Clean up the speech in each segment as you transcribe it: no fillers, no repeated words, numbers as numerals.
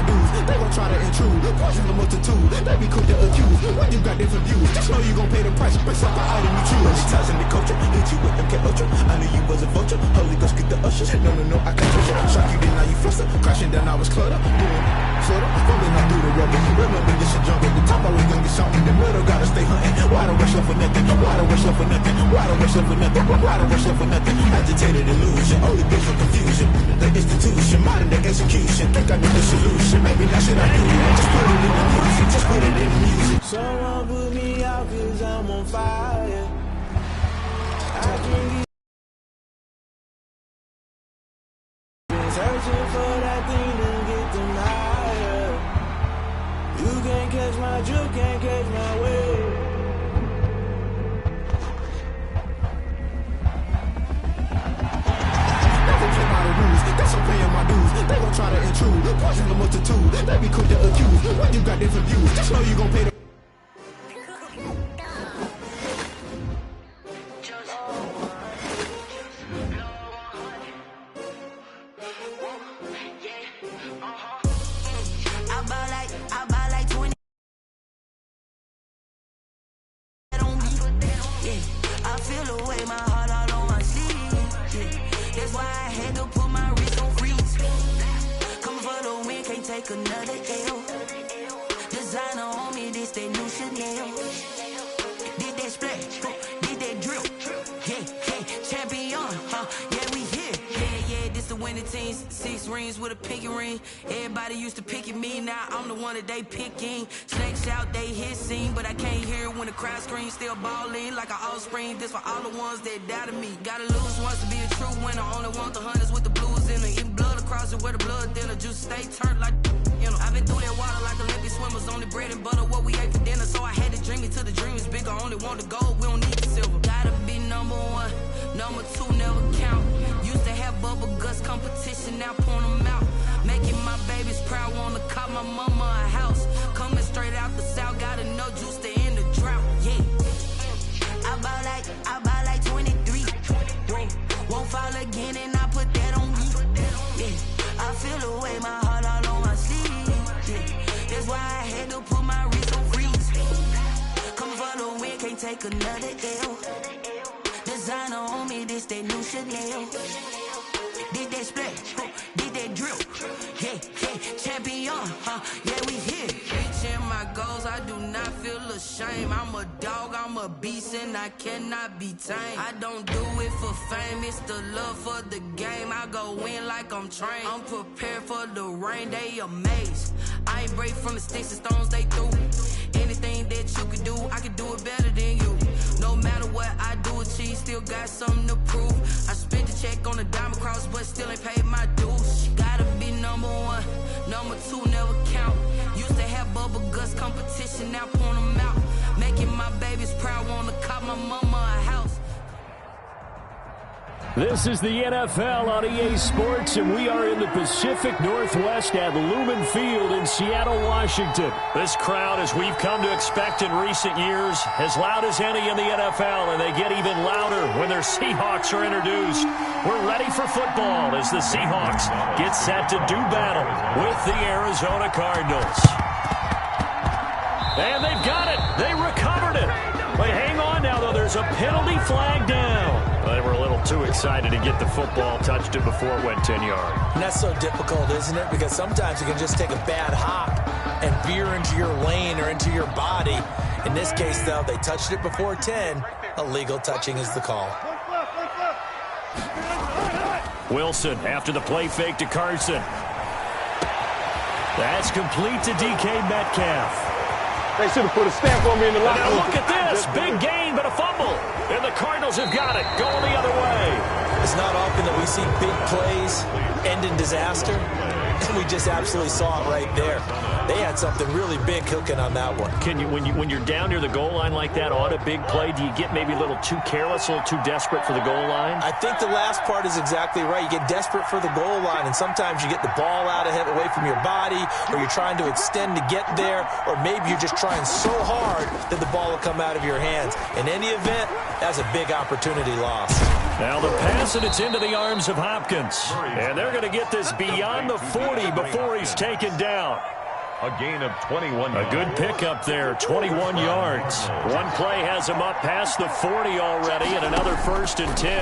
my dues. They gon' try to intrude, poison the multitude. They be quick to accuse when you got different views. Just know you gon' pay the price based off the item you choose. Many times in the culture, hit you with them K-Ultra. I knew you was a vulture. Holy Ghost, get the usher. No, I can't touch you. Shock you, then now you fluster. Crashing down, I was clutter. Doing sorta, fumbling all through the rubber. Remember this shit jungle. The top always gonna get something. The middle gotta stay hunting. Why don't rush love for nothing? Why don't rush love for nothing? Why don't rush love for nothing? Why don't rush love for nothing? Agitated illusion, only built for confusion. The institution, modern day execution. Think I know the solution. Maybe that's what I do. Just put it in the music. Just put it in the music. Someone put me out 'cause I'm on fire. I can't get searching for that thing to get them higher. You can't catch my drift, can't catch my wave. Never play by the rules, that's I'm paying my dues. They gon' try to intrude, poison the multitude. They be quick to accuse when you got different views. Just know you gon' pay the I buy like 20 on me. Yeah, I feel the way, my heart all on my sleeve. Yeah, that's why I had to put my wrist on freeze. Coming for the win, can't take another L. Designer on me, this that new Chanel. Did that splash, did that drill. Yeah, champion, yeah, we here. Yeah, this the winning team. 6 rings with a pinky ring. Everybody used to pick at me, now I'm the one that they picking. Snakes out, they hit scene, but I can't hear it when the crowd screams. Still balling like an offspring. This for all the ones that doubted me. Gotta lose once to be a true winner. Only want the hunters with the blues in it. Eating blood across it where the blood thinner. Juice stay turned like, you know. I've been through that water like Olympic swimmers. Only bread and butter, what we ate for dinner. So I had to dream it till the dream is bigger. Only want the gold, we don't need the silver. Gotta be number 1, number 2 never count. Used to have bubble guts competition, now point them out. Making my babies proud, wanna call my mama a house. Coming straight out the south, gotta know juice to end the drought. Yeah, I buy like 23. Won't fall again, and I put that on me. Yeah, I feel the way, my heart all on my sleeve. Yeah, that's why I had to put my wrist on freeze. Coming for the win, can't take another L. Designer on me, this that new Chanel. Did that splash, did that drill. Yeah, champion, yeah, we here. Reaching my goals, I do not feel ashamed. I'm a dog, I'm a beast, and I cannot be tamed. I don't do it for fame, it's the love for the game. I go in like I'm trained. I'm prepared for the rain, they amazed. I ain't break from the sticks and stones they threw. Anything that you could do, I can do it better than you. No matter what I do, achieve, still got something to prove. I spent the check on the diamond cross, but still ain't paid my dues. Gotta be number 1, number 2 never count. Used to have bubble guts competition, now point them out. Making my babies proud, wanna call my mama a house. This is the NFL on EA Sports, and we are in the Pacific Northwest at Lumen Field in Seattle, Washington. This crowd, as we've come to expect in recent years, as loud as any in the NFL, and they get even louder when their Seahawks are introduced. We're ready for football as the Seahawks get set to do battle with the Arizona Cardinals. And they've got it. They recovered it. But hang on now, though. There's a penalty flag down. They were a little too excited to get the football, touched it before it went 10 yards. And that's so difficult, isn't it? Because sometimes you can just take a bad hop and veer into your lane or into your body. In this case, though, they touched it before 10. Illegal touching is the call. Wilson after the play fake to Carson. That's complete to DK Metcalf. They should have put a stamp on me in the locker room. Now look at this. Big gain, but a fumble. And the Cardinals have got it. Going the other way. It's not often that we see big plays end in disaster. And we just absolutely saw it right there. They had something really big cooking on that one. Can you, when you're down near the goal line like that on a big play, do you get maybe a little too careless, a little too desperate for the goal line? I think the last part is exactly right. You get desperate for the goal line, and sometimes you get the ball out ahead, away from your body, or you're trying to extend to get there, or maybe you're just trying so hard that the ball will come out of your hands. In any event, that's a big opportunity lost. Now the pass, and it's into the arms of Hopkins. And they're going to get this beyond the 40 before he's taken down. A gain of 21 yards. A good pickup there, 21 yards. One play has him up past the 40 already, and another 1st and 10.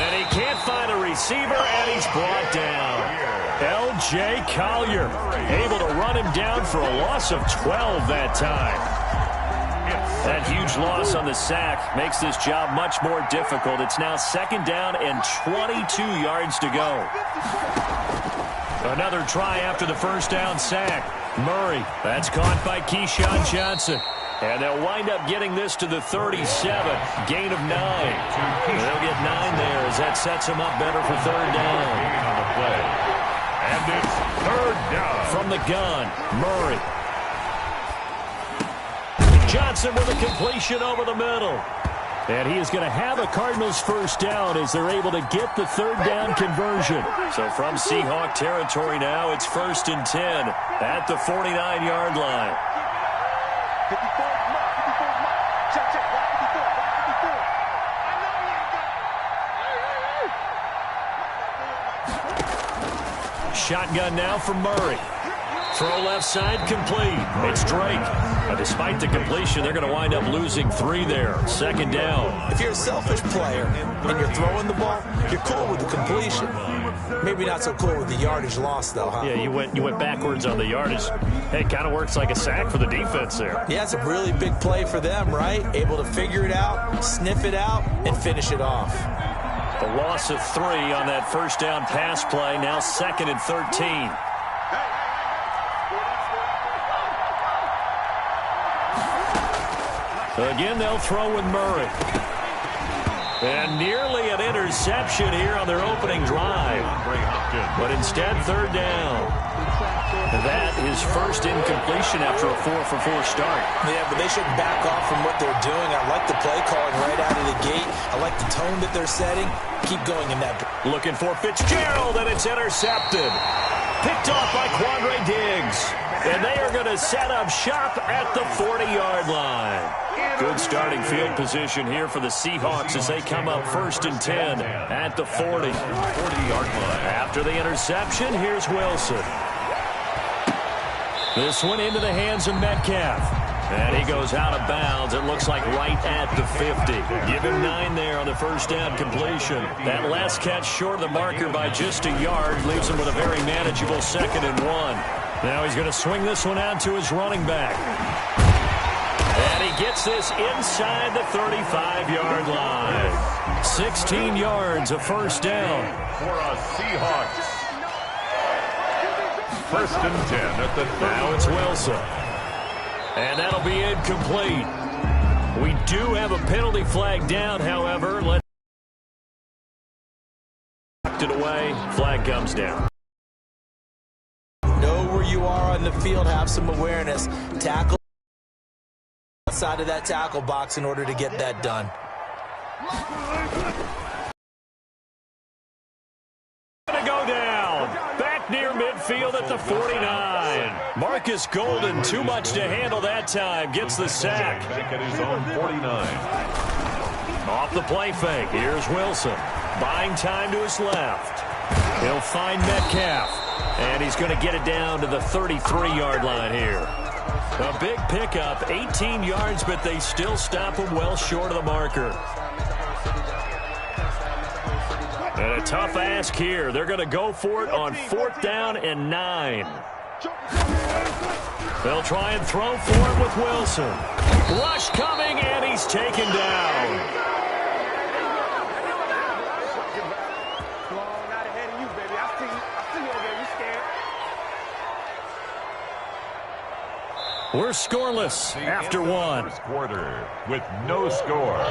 And he can't find a receiver, and he's brought down. L.J. Collier able to run him down for a loss of 12 that time. That huge loss on the sack makes this job much more difficult. It's now 2nd down and 22 yards to go. Another try after the 1st down sack. Murray, that's caught by Keyshawn Johnson. And they'll wind up getting this to the 37. Gain of 9. They'll get 9 there as that sets them up better for 3rd down. On the play. And it's 3rd down. From the gun, Murray. Johnson with a completion over the middle. And he is going to have a Cardinals 1st down as they're able to get the 3rd down conversion. So from Seahawk territory now, it's 1st and 10 at the 49-yard line. 54. Check. 54. Shotgun now for Murray. Throw left side complete. It's Drake. Despite the completion, they're going to wind up losing 3 there. 2nd down. If you're a selfish player and you're throwing the ball, you're cool with the completion. Maybe not so cool with the yardage loss, though, huh? Yeah, you went backwards on the yardage. Hey, it kind of works like a sack for the defense there. Yeah, it's a really big play for them, right? Able to figure it out, sniff it out, and finish it off. The loss of 3 on that 1st down pass play. Now 2nd and 13. Again, they'll throw with Murray. And nearly an interception here on their opening drive. But instead, 3rd down. That is 1st incompletion after a 4-for-4 start. Yeah, but they shouldn't back off from what they're doing. I like the play calling right out of the gate. I like the tone that they're setting. Keep going in that. Looking for Fitzgerald, and it's intercepted. Picked off by Quandre Diggs. And they are going to set up shop at the 40-yard line. Good starting field position here for the Seahawks as they come up 1st and 10 at the 40. 40-yard line. After the interception, here's Wilson. This one into the hands of Metcalf. And he goes out of bounds. It looks like right at the 50. Give him 9 there on the 1st down completion. That last catch short of the marker by just a yard leaves him with a very manageable 2nd and 1. Now he's going to swing this one out to his running back. And he gets this inside the 35-yard line. 16 yards, a 1st down. For a Seahawks. 1st and 10 at the 30. Now it's Wilson. And that'll be incomplete. We do have a penalty flag down, however. Let's it away. Flag comes down. Know where you are on the field. Have some awareness. Tackle outside of that tackle box in order to get that done. Gonna go down. Back near midfield at the 49. Marcus Golden, too much to handle that time. Gets the sack. At his own 49. Off the play fake. Here's Wilson. Buying time to his left. He'll find Metcalf. And he's going to get it down to the 33-yard line here. A big pickup, 18 yards, but they still stop him well short of the marker. And a tough ask here. They're going to go for it on 4th down and 9. They'll try and throw for it with Wilson. Rush coming, and he's taken down. We're scoreless after 1. Quarter with no score.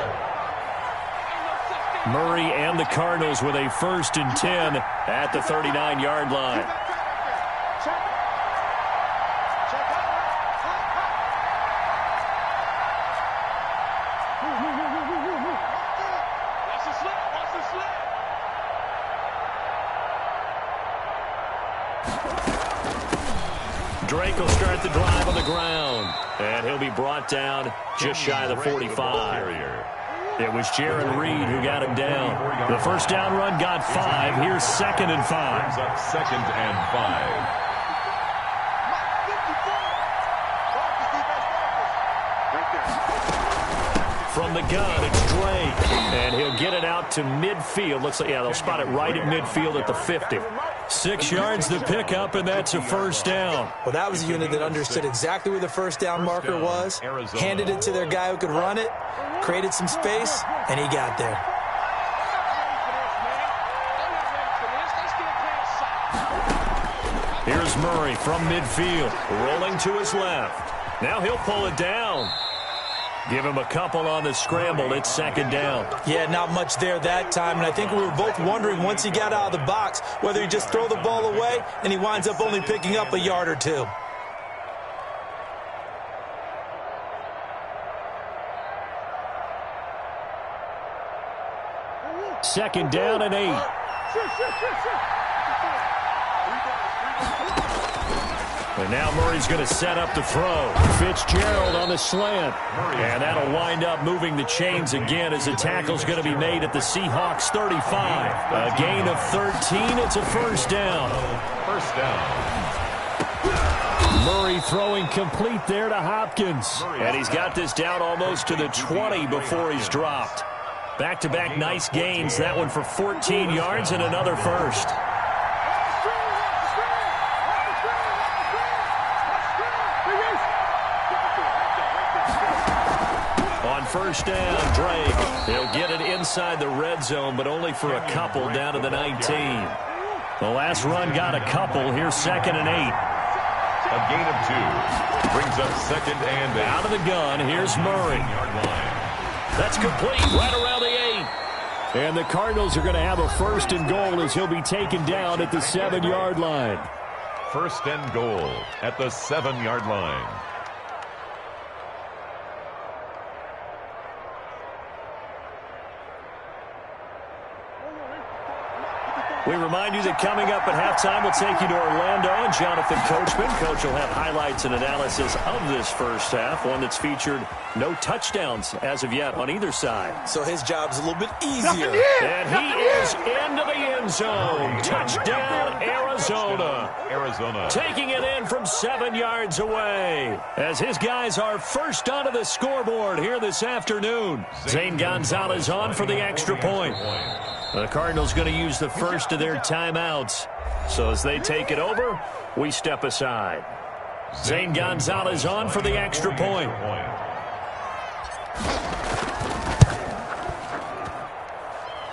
Murray and the Cardinals with a 1st and 10 at the 39-yard line. Drake will start the drive on the ground, and he'll be brought down just shy of the 45. It was Jaron Reed who got him down. The first down run got 5. Here's 2nd and 5. Brings up 2nd and 5. From the gun, it's Drake. And he'll get it out to midfield. Looks like, yeah, they'll spot it right at midfield at the 50. 6 yards to pick up, and that's a first down. Well, that was a unit that understood exactly where the first down marker was, handed it to their guy who could run it, created some space, and he got there. Here's Murray from midfield, rolling to his left. Now he'll pull it down. Give him a couple on the scramble. It's 2nd down. Yeah, not much there that time, and I think we were both wondering once he got out of the box whether he just throw the ball away and he winds up only picking up a yard or 2. Second down and 8. And now Murray's going to set up the throw. Fitzgerald on the slant. And that'll wind up moving the chains again as the tackle's going to be made at the Seahawks 35. A gain of 13. It's a first down. First down. Murray throwing complete there to Hopkins. And he's got this down almost to the 20 before he's dropped. Back-to-back nice gains. That one for 14 yards and another first. First down, Drake. He'll get it inside the red zone, but only for a couple down to the 19. The last run got a couple. Here's 2nd and 8. A gain of 2. Brings up 2nd and 8. Out of the gun, here's Murray. That's complete right around the 8. And the Cardinals are going to have a first and goal as he'll be taken down at the 7-yard line. First and goal at the 7-yard line. We remind you that coming up at halftime, we'll take you to Orlando and Jonathan Coachman. Coach will have highlights and analysis of this first half, one that's featured no touchdowns as of yet on either side. So his job's a little bit easier. And he is into the end zone. Touchdown, Arizona. Arizona. Taking it in from 7 yards away as his guys are first onto the scoreboard here this afternoon. Zane Gonzalez on for the extra point. The Cardinals going to use the first of their timeouts. So as they take it over, we step aside. Zane Gonzalez on for the extra point.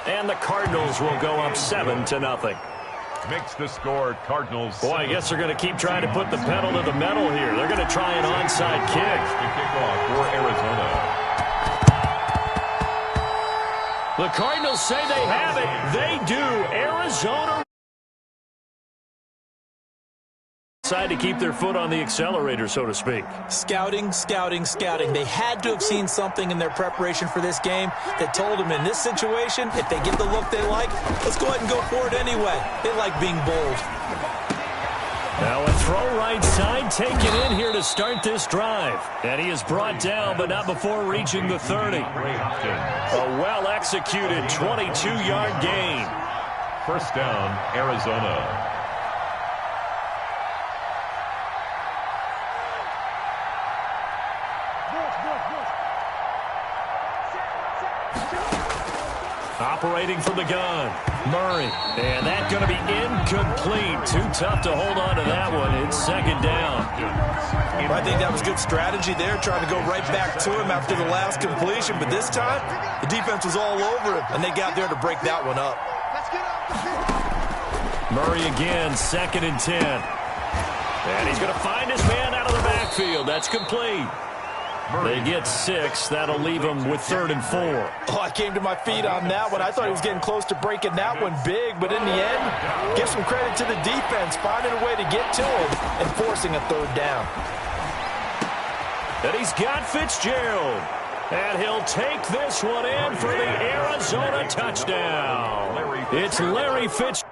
And the Cardinals will go up 7-0. Makes the score Cardinals. Boy, I guess they're going to keep trying to put the pedal to the metal here. They're going to try an onside kick. To kick off for Arizona. The Cardinals say they have it. They do. Arizona decide to keep their foot on the accelerator, so to speak. Scouting, scouting, scouting. They had to have seen something in their preparation for this game that told them in this situation, if they get the look they like, let's go ahead and go for it anyway. They like being bold. Now a throw right side taken in here to start this drive. And he is brought down, but not before reaching the 30. A well-executed 22-yard gain. First down, Arizona. Operating from the gun, Murray. And that's going to be incomplete. Too tough to hold on to that one. It's 2nd down. I think that was good strategy there, trying to go right back to him after the last completion. But this time, the defense was all over him, and they got there to break that one up. Murray again, 2nd and 10. And he's going to find his man out of the backfield. That's complete. They get 6. That'll leave them with 3rd and 4. Oh, I came to my feet on that one. I thought he was getting close to breaking that one big, but in the end, give some credit to the defense, finding a way to get to him and forcing a 3rd down. And he's got Fitzgerald. And he'll take this one in for the Arizona touchdown. It's Larry Fitzgerald.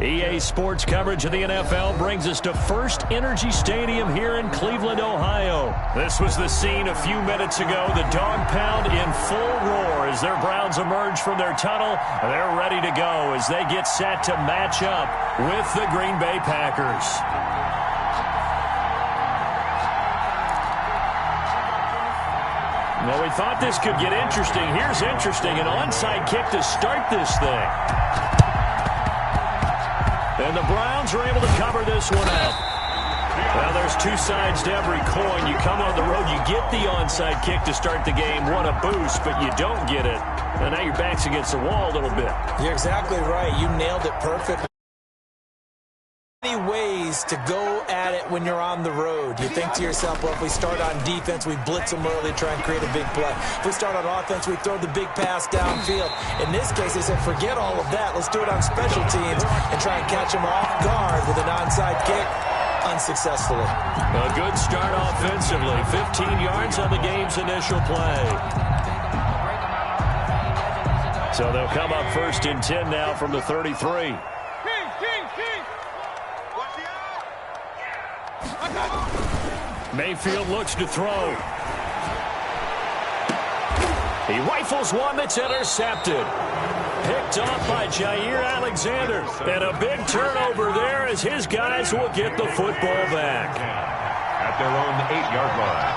EA Sports coverage of the NFL brings us to First Energy Stadium here in Cleveland, Ohio. This was the scene a few minutes ago. The dog pound in full roar as their Browns emerge from their tunnel. They're ready to go as they get set to match up with the Green Bay Packers. Well, we thought this could get interesting. Here's interesting. An onside kick to start this thing. And the Browns are able to cover this one out. Well, there's two sides to every coin. You come on the road, you get the onside kick to start the game. What a boost, but you don't get it. And now your back's against the wall a little bit. You're exactly right. You nailed it perfectly. Many ways to go at it when you're on the road. You think to yourself, well, if we start on defense, we blitz them early, try and create a big play. If we start on offense, we throw the big pass downfield. In this case, they said, forget all of that. Let's do it on special teams and try and catch them off guard with an onside kick. Unsuccessfully. A good start offensively. 15 yards on the game's initial play. So they'll come up 1st and 10 now from the 33. Mayfield looks to throw. He rifles one that's intercepted. Picked off by Jair Alexander. And a big turnover there as his guys will get the football back. At their own 8-yard line.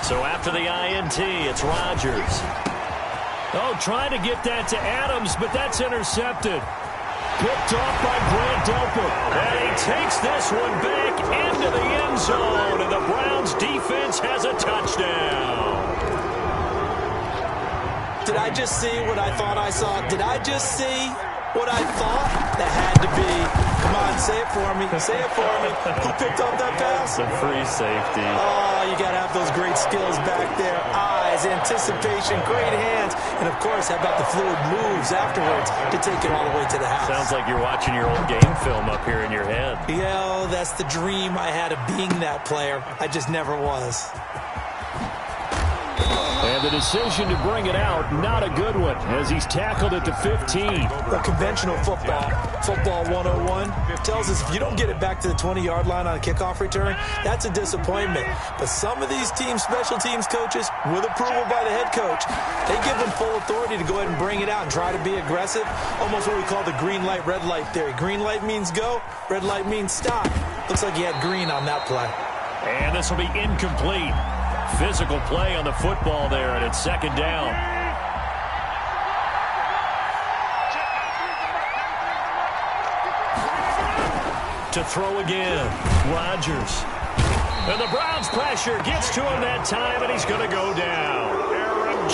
So after the INT, it's Rodgers. Oh, trying to get that to Adams, but that's intercepted. Picked off by Grant Delpit. And he takes this one back into the end zone. And the Browns defense has a touchdown. Did I just see what I thought I saw? Did I just see what I thought? That had to be. Come on, say it for me. Say it for me. Who picked up that pass? The free safety. Oh, you got to have those great skills back there. Eyes, anticipation, great hands. And, of course, how about the fluid moves afterwards to take it all the way to the house? Sounds like you're watching your old game film up here in your head. Yeah, that's the dream I had of being that player. I just never was. And the decision to bring it out, not a good one, as he's tackled at the 15. Well, conventional football 101, tells us if you don't get it back to the 20-yard line on a kickoff return, that's a disappointment. But some of these special teams coaches, with approval by the head coach, they give them full authority to go ahead and bring it out and try to be aggressive. Almost what we call the green light, red light theory. Green light means go, red light means stop. Looks like he had green on that play. And this will be incomplete. Physical play on the football there, and it's 2nd down. To throw again, Rodgers. And the Browns pressure gets to him that time, and he's going to go down.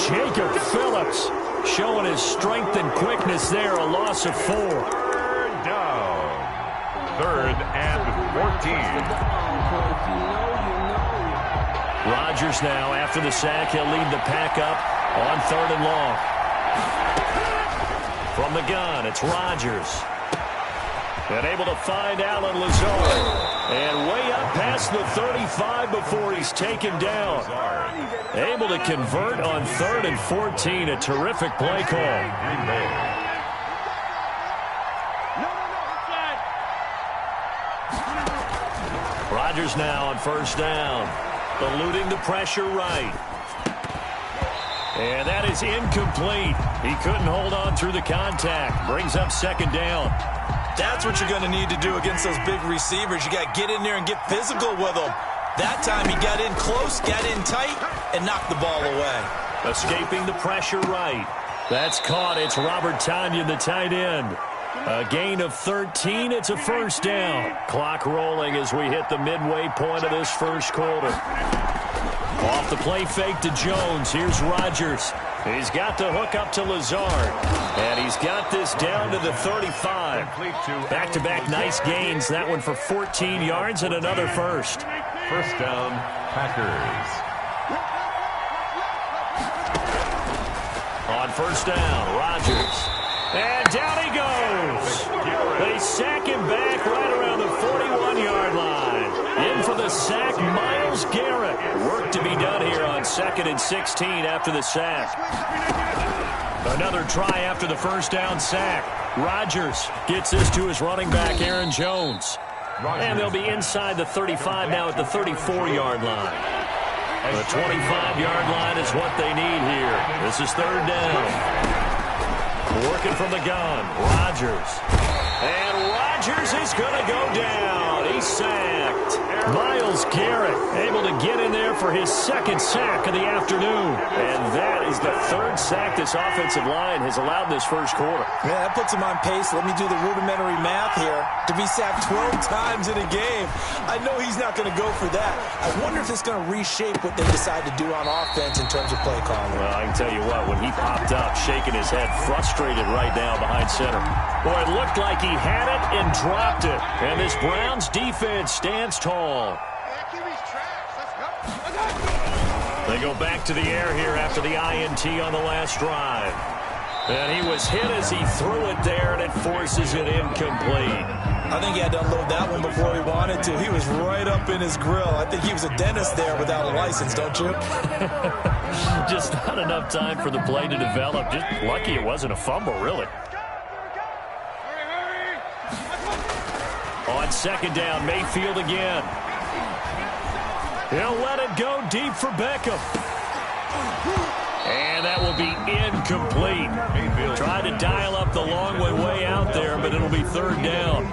Jacob Phillips showing his strength and quickness there, a loss of 4. 3rd down. 3rd and 14. Rodgers now, after the sack, he'll lead the pack up on 3rd and long. From the gun, it's Rodgers. And able to find Alan Lazard. And way up past the 35 before he's taken down. Able to convert on 3rd and 14. A terrific play call. Rodgers now on 1st down. Eluding the pressure right. And that is incomplete. He couldn't hold on through the contact. Brings up 2nd down. That's what you're going to need to do against those big receivers. You got to get in there and get physical with them. That time he got in close, got in tight, and knocked the ball away. Escaping the pressure right. That's caught. It's Robert Tonyan, the tight end. A gain of 13. It's a 1st down. Clock rolling as we hit the midway point of this 1st quarter. Off the play fake to Jones. Here's Rodgers. He's got the hook up to Lazard. And he's got this down to the 35. Back-to-back nice gains. That one for 14 yards and another 1st. 1st down, Packers. On 1st down, Rodgers. And down he goes. They sack him back right around the 41-yard line. In for the sack, Myles Garrett. Work to be done here on 2nd and 16 after the sack. Another try after the first down sack. Rodgers gets this to his running back, Aaron Jones. And they'll be inside the 35 now at the 34-yard line. The 25-yard line is what they need here. This is third down. Working from the gun, Rodgers. And Rodgers is going to go down. He's sacked. Myles Garrett able to get in there for his second sack of the afternoon. And that is the third sack this offensive line has allowed this first quarter. Yeah, that puts him on pace. Let me do the rudimentary math here. To be sacked 12 times in a game, I know he's not going to go for that. I wonder if it's going to reshape what they decide to do on offense in terms of play calling. Well, I can tell you what, when he popped up, shaking his head, frustrated right now behind center. Boy, it looked like he had it and dropped it. And this Browns defense stands tall. They go back to the air here after the INT on the last drive. And he was hit as he threw it there, and it forces it incomplete. I think he had to unload that one before he wanted to. He was right up in his grill. I think he was a dentist there without a license, don't you? Just not enough time for the play to develop. Just lucky it wasn't a fumble, really. On second down, Mayfield again. He'll let it go deep for Beckham. And that will be incomplete. Tried to dial up the long way out there, but it'll be third down.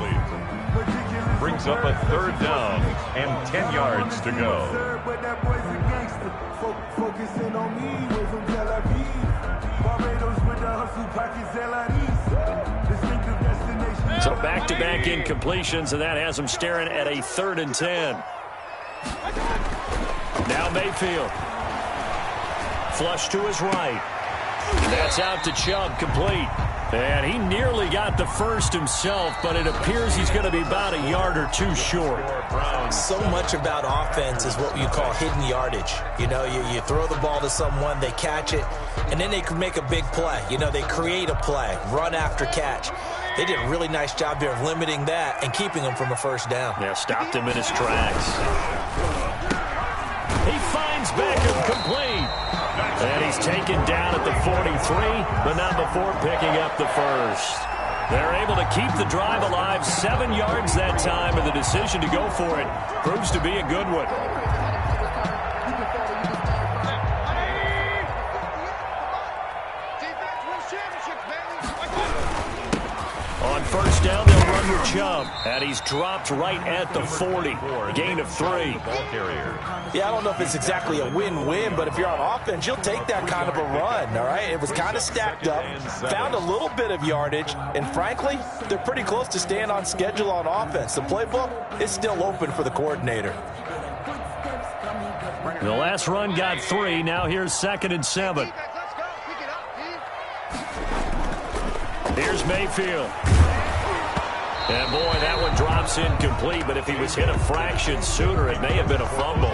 Brings up a third down and 10 yards to go. So back-to-back incompletions, and that has them staring at a 3rd and 10. Now Mayfield. Flush to his right. That's out to Chubb, complete. And he nearly got the first himself, but it appears he's going to be about a yard or two short. So much about offense is what you call hidden yardage. You know, you throw the ball to someone, they catch it, and then they can make a big play. You know, they create a play, run after catch. They did a really nice job there of limiting that and keeping him from a first down. Yeah, stopped him in his tracks. He finds Beckham, complete. And he's taken down at the 43, but not before picking up the first. They're able to keep the drive alive, 7 yards that time, and the decision to go for it proves to be a good one. On first down, they'll run with Chubb, and he's dropped right at the 40. Gain of 3. Yeah, I don't know if it's exactly a win-win, but if you're on offense, you'll take that kind of a run, all right? It was kind of stacked up, found a little bit of yardage, and frankly, they're pretty close to staying on schedule on offense. The playbook is still open for the coordinator. The last run got 3. Now here's 2nd and 7. Here's Mayfield. And, boy, that one drops incomplete, but if he was hit a fraction sooner, it may have been a fumble.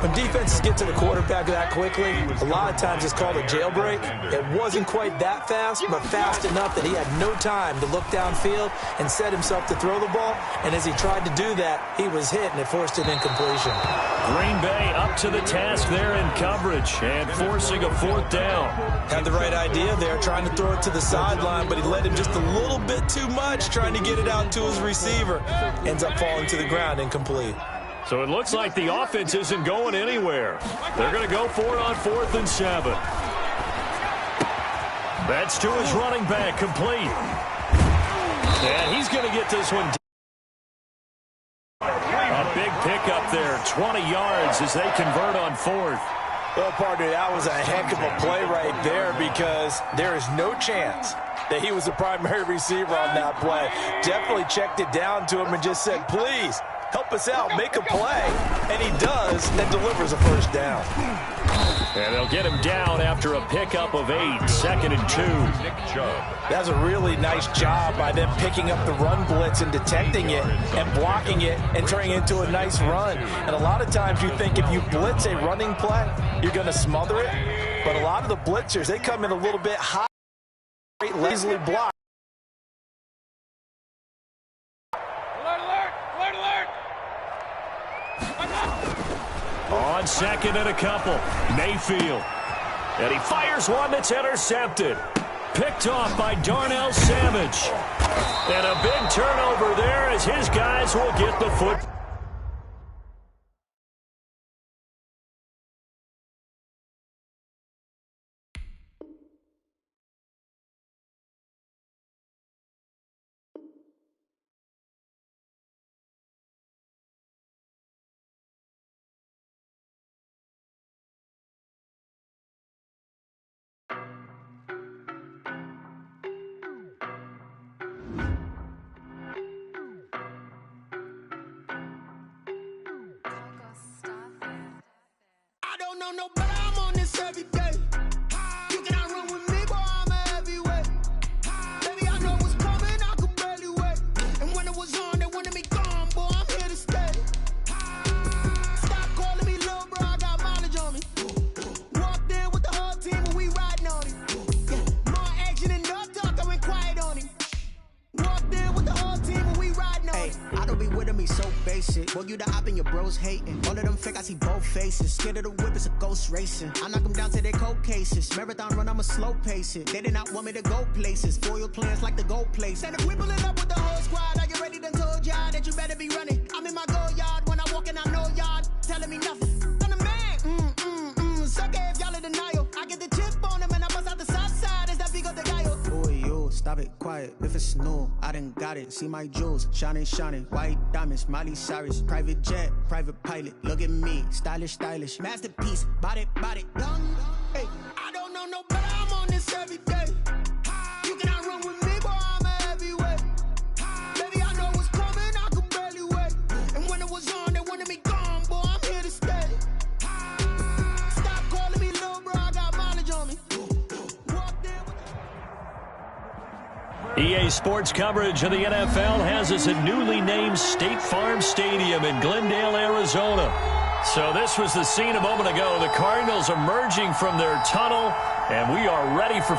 When defenses get to the quarterback that quickly, a lot of times it's called a jailbreak. It wasn't quite that fast, but fast enough that he had no time to look downfield and set himself to throw the ball. And as he tried to do that, he was hit, and it forced an incompletion. Green Bay up to the task there in coverage and forcing a 4th down. Had the right idea there, trying to throw it to the sideline, but he led him just a little bit too much, trying to get it out to his receiver. Ends up falling to the ground, incomplete. So it looks like the offense isn't going anywhere. They're going to go for it on 4th and 7. That's to his running back, complete. And he's going to get this one. A big pickup there, 20 yards as they convert on 4th. Well, partner, that was a heck of a play right there because there is no chance that he was the primary receiver on that play. Definitely checked it down to him and just said, please, help us out, make a play. And he does and delivers a first down. And they'll get him down after a pickup of 8, 2nd and 2. That's a really nice job by them picking up the run blitz and detecting it and blocking it and turning it into a nice run. And a lot of times you think if you blitz a running play, you're going to smother it. But a lot of the blitzers, they come in a little bit high, lazily blocked. On 2nd and a couple, Mayfield. And he fires one that's intercepted. Picked off by Darnell Savage. And a big turnover there as his guys will get the foot. I don't know no better, I'm on this every day. You cannot run with me, boy, I'm a heavyweight. Baby, I know what's coming, I could barely wait. And when it was on, they wanted me gone, boy, I'm here to stay. Stop calling me little bro, I got mileage on me. Walked in with the whole team and we riding on him. Yeah, more action and no talk, I went quiet on him. Walked in with the whole team and we riding on him. I don't be with him, he's so basic. Boy, you the op and your bros hating. All of them fake, I see both faces. Scared of the whip, it's a ghost racing. I knock them down to their cold cases. Marathon run, I'ma slow pace it. They did not want me to go places. Foil plans like the gold place. And if we pulling up with the whole squad, I get ready to told y'all that you better be running. I'm in my go yard when I walk in, I know y'all telling me nothing. I'm the man, sucker if y'all in denial. I get the chip on them and I bust out the south side. Is that big of the guy? Boy, yo, stop it, quiet. If it's new, I done got it. See my jewels, shining, white diamonds, Miley Cyrus, private jet, private pilot. Look at me, stylish, masterpiece, body, young. Hey, I don't know no better, I'm on this every day. You cannot run with me, boy, I'm a heavyweight. Baby, I know what's coming, I could barely wait. And when it was on, they wanted me gone, boy, I'm here to stay. Stop calling me little bro, I got mileage on me. EA Sports coverage of the NFL has us at newly named State Farm Stadium in Glendale, Arizona. So this was the scene a moment ago. The Cardinals emerging from their tunnel, and we are ready for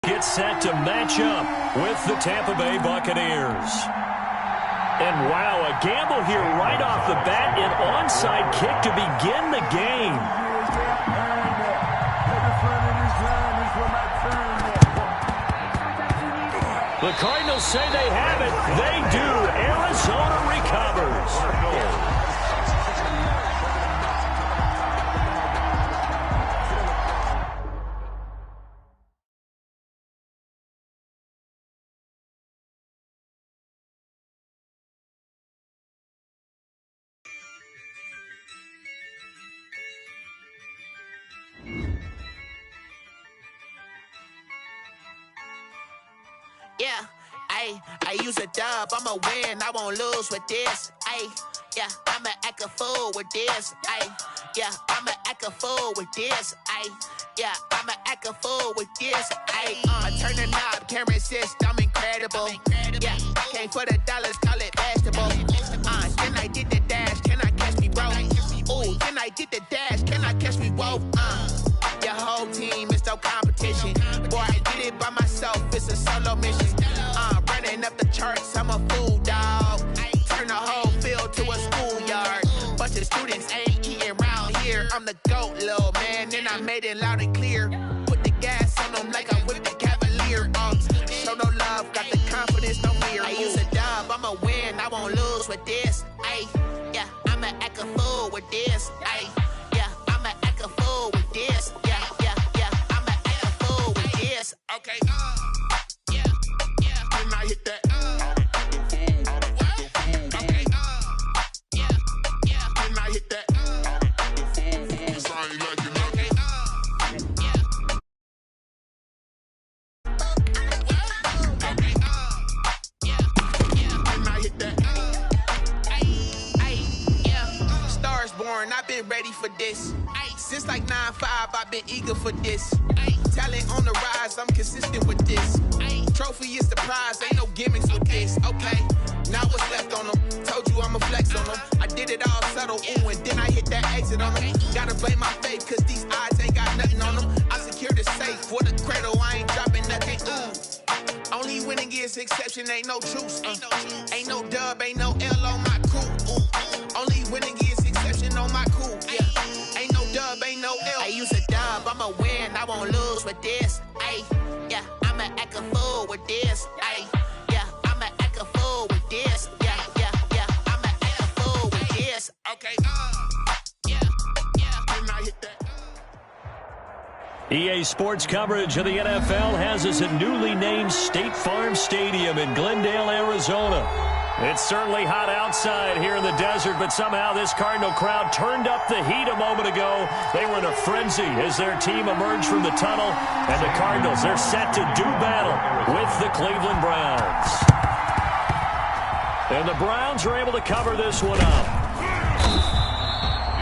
get set to match up with the Tampa Bay Buccaneers. And wow, a gamble here right off the bat, an onside kick to begin the game. The Cardinals say they have it. They do. Arizona recovers. Yeah, I use a dub, I'ma win, I won't lose with this. Yeah, I'ma act a fool with this. Yeah, I'ma act a fool with this. Yeah, I'ma act a fool with this. I turn the knob, camera assist, I'm incredible. Yeah, came for the dollars, call it basketball. Then I did the dash, can I catch me, bro? Ooh, then I did the dash, can I catch me, whoa? Your whole team is no competition. Boy, I did it by myself, it's a solo mission. Running up the charts, I'm a fool, dog. Turn the whole field to a schoolyard. Bunch of students ain't eating round here. I'm the GOAT, little man, and I made it loud and clear. Put the gas on them like I'm with the Cavalier. Show no love, got the confidence, no fear. I use a dub, I'ma win, I won't lose with this. Yeah, I'ma act a fool with this. Yeah, I'ma act a fool with this. Yeah, I'ma act a fool with this. Okay, yeah, when I hit that. Okay, yeah, when I hit that. I've been ready for this. Since like 9-5, I've been eager for this. Talent on the rise, I'm consistent with this. Trophy is the prize, ain't no gimmicks with this. Okay, now what's left on them? Told you I'ma flex on them. I did it all subtle, ooh, and then I hit that exit on them. Gotta blame my faith, cause these eyes ain't got nothing on them. I secured the safe for the cradle, I ain't dropping nothing, ooh. Only winning is exception, ain't no truce. Ain't no dub, ain't no L on my crew. Only winning is exception on my cool. Yeah. Ain't no dub, ain't no L. I use a dub, won't lose with this. Ay, yeah, I'ma act a fool with this. Ay, yeah, I'ma act a fool with this. Yeah, yeah, yeah, I'ma act a fool with this. Okay, yeah, when I hit that. EA Sports coverage of the NFL has us at newly named State Farm Stadium in Glendale, Arizona. It's certainly hot outside here in the desert, but somehow this Cardinal crowd turned up the heat a moment ago. They were in a frenzy as their team emerged from the tunnel, and the Cardinals, they're set to do battle with the Cleveland Browns. And the Browns are able to cover this one up.